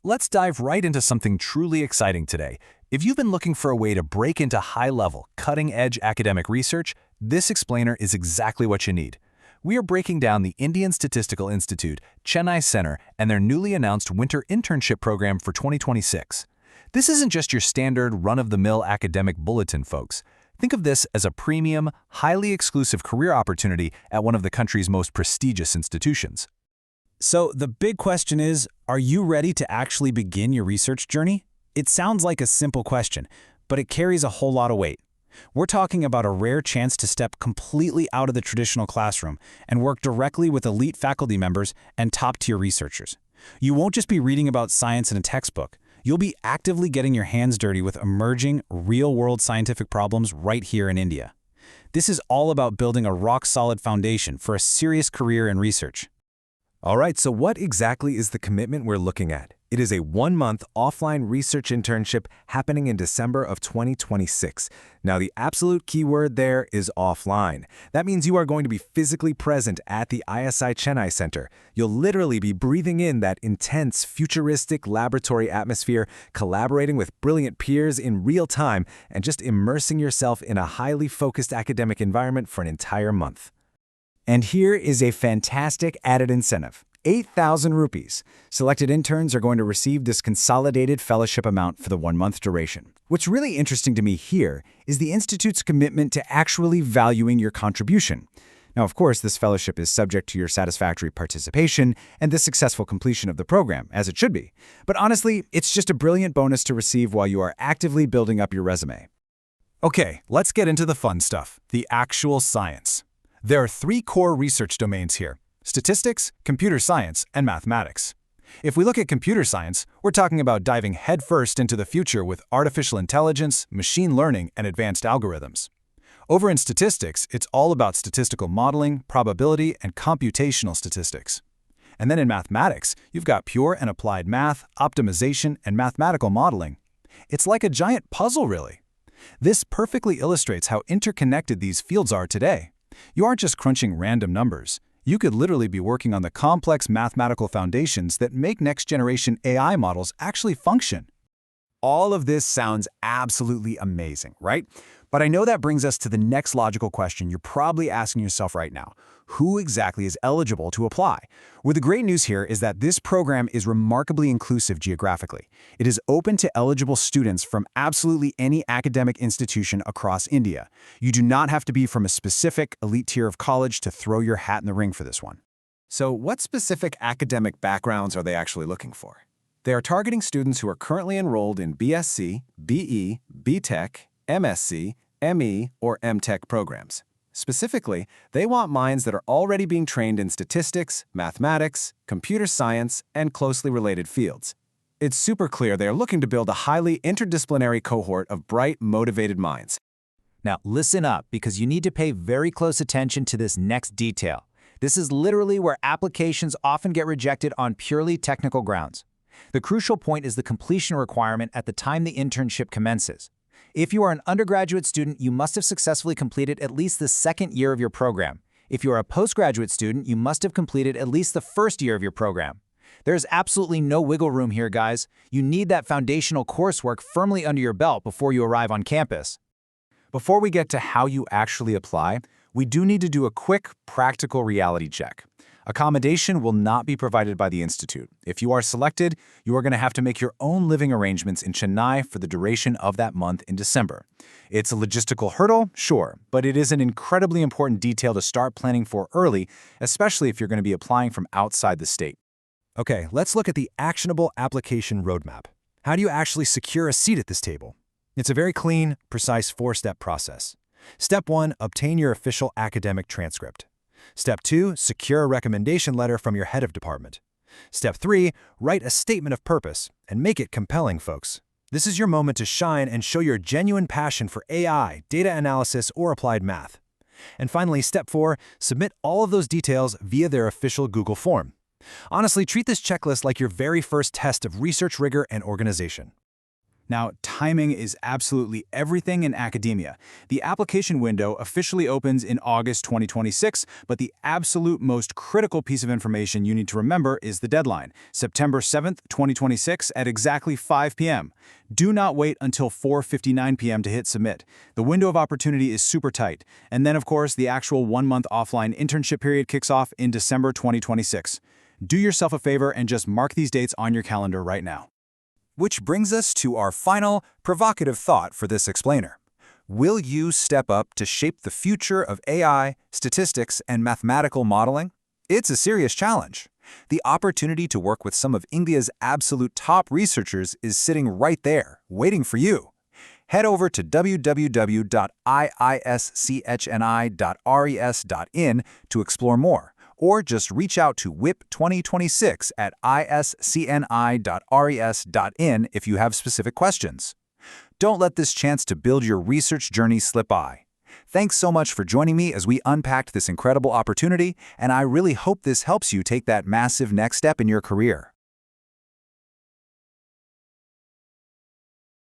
let's dive right into something truly exciting today. If you've been looking for a way to break into high-level, cutting-edge academic research, this explainer is exactly what you need. We are breaking down the Indian Statistical Institute, Chennai Centre, and their newly announced Winter Internship Programme for 2026. This isn't just your standard run-of-the-mill academic bulletin, folks. Think of this as a premium, highly exclusive career opportunity at one of the country's most prestigious institutions. So the big question is, are you ready to actually begin your research journey? It sounds like a simple question, but it carries a whole lot of weight. We're talking about a rare chance to step completely out of the traditional classroom and work directly with elite faculty members and top-tier researchers. You won't just be reading about science in a textbook. You'll be actively getting your hands dirty with emerging, real-world scientific problems right here in India. This is all about building a rock-solid foundation for a serious career in research. All right, so what exactly is the commitment we're looking at? It is a one-month offline research internship happening in December of 2026. Now, the absolute key word there is offline. That means you are going to be physically present at the ISI Chennai Centre. You'll literally be breathing in that intense, futuristic laboratory atmosphere, collaborating with brilliant peers in real time, and just immersing yourself in a highly focused academic environment for an entire month. And here is a fantastic added incentive. 8,000 rupees. Selected interns are going to receive this consolidated fellowship amount for the one-month duration. What's really interesting to me here is the Institute's commitment to actually valuing your contribution. Now, of course, this fellowship is subject to your satisfactory participation and the successful completion of the program, as it should be. But honestly, it's just a brilliant bonus to receive while you are actively building up your resume. Okay, let's get into the fun stuff, the actual science. There are three core research domains here: statistics, computer science, and mathematics. If we look at computer science, we're talking about diving headfirst into the future with artificial intelligence, machine learning, and advanced algorithms. Over in statistics, it's all about statistical modeling, probability, and computational statistics. And then in mathematics, you've got pure and applied math, optimization, and mathematical modeling. It's like a giant puzzle, really. This perfectly illustrates how interconnected these fields are today. You aren't just crunching random numbers. You could literally be working on the complex mathematical foundations that make next-generation AI models actually function. All of this sounds absolutely amazing, right? But I know that brings us to the next logical question you're probably asking yourself right now. Who exactly is eligible to apply? Well, the great news here is that this program is remarkably inclusive geographically. It is open to eligible students from absolutely any academic institution across India. You do not have to be from a specific elite tier of college to throw your hat in the ring for this one. So what specific academic backgrounds are they actually looking for? They are targeting students who are currently enrolled in B.Sc, B.E., B.Tech, M.Sc, M.E., or M.Tech programs. Specifically, they want minds that are already being trained in statistics, mathematics, computer science, and closely related fields. It's super clear they are looking to build a highly interdisciplinary cohort of bright, motivated minds. Now, listen up, because you need to pay very close attention to this next detail. This is literally where applications often get rejected on purely technical grounds. The crucial point is the completion requirement at the time the internship commences. If you are an undergraduate student, you must have successfully completed at least the second year of your program. If you are a postgraduate student, you must have completed at least the first year of your program. There is absolutely no wiggle room here, guys. You need that foundational coursework firmly under your belt before you arrive on campus. Before we get to how you actually apply, we do need to do a quick, practical reality check. Accommodation will not be provided by the Institute. If you are selected, you are going to have to make your own living arrangements in Chennai for the duration of that month in December. It's a logistical hurdle, sure, but it is an incredibly important detail to start planning for early, especially if you're going to be applying from outside the state. Okay, let's look at the actionable application roadmap. How do you actually secure a seat at this table? It's a very clean, precise four-step process. Step 1, obtain your official academic transcript. Step 2, secure a recommendation letter from your head of department. Step 3, write a statement of purpose, and make it compelling, folks. This is your moment to shine and show your genuine passion for AI, data analysis, or applied math. And finally, Step 4, submit all of those details via their official Google form. Honestly, treat this checklist like your very first test of research rigor and organization. Now, timing is absolutely everything in academia. The application window officially opens in August 2026, but the absolute most critical piece of information you need to remember is the deadline, September 7th, 2026 at exactly 5 p.m. Do not wait until 4:59 p.m. to hit submit. The window of opportunity is super tight. And then, of course, the actual one-month offline internship period kicks off in December 2026. Do yourself a favor and just mark these dates on your calendar right now. Which brings us to our final, provocative thought for this explainer. Will you step up to shape the future of AI, statistics, and mathematical modeling? It's a serious challenge. The opportunity to work with some of India's absolute top researchers is sitting right there, waiting for you. Head over to www.ischni.res.in to explore more, or just reach out to WIP 2026 at ischni.res.in if you have specific questions. Don't let this chance to build your research journey slip by. Thanks so much for joining me as we unpacked this incredible opportunity, and I really hope this helps you take that massive next step in your career.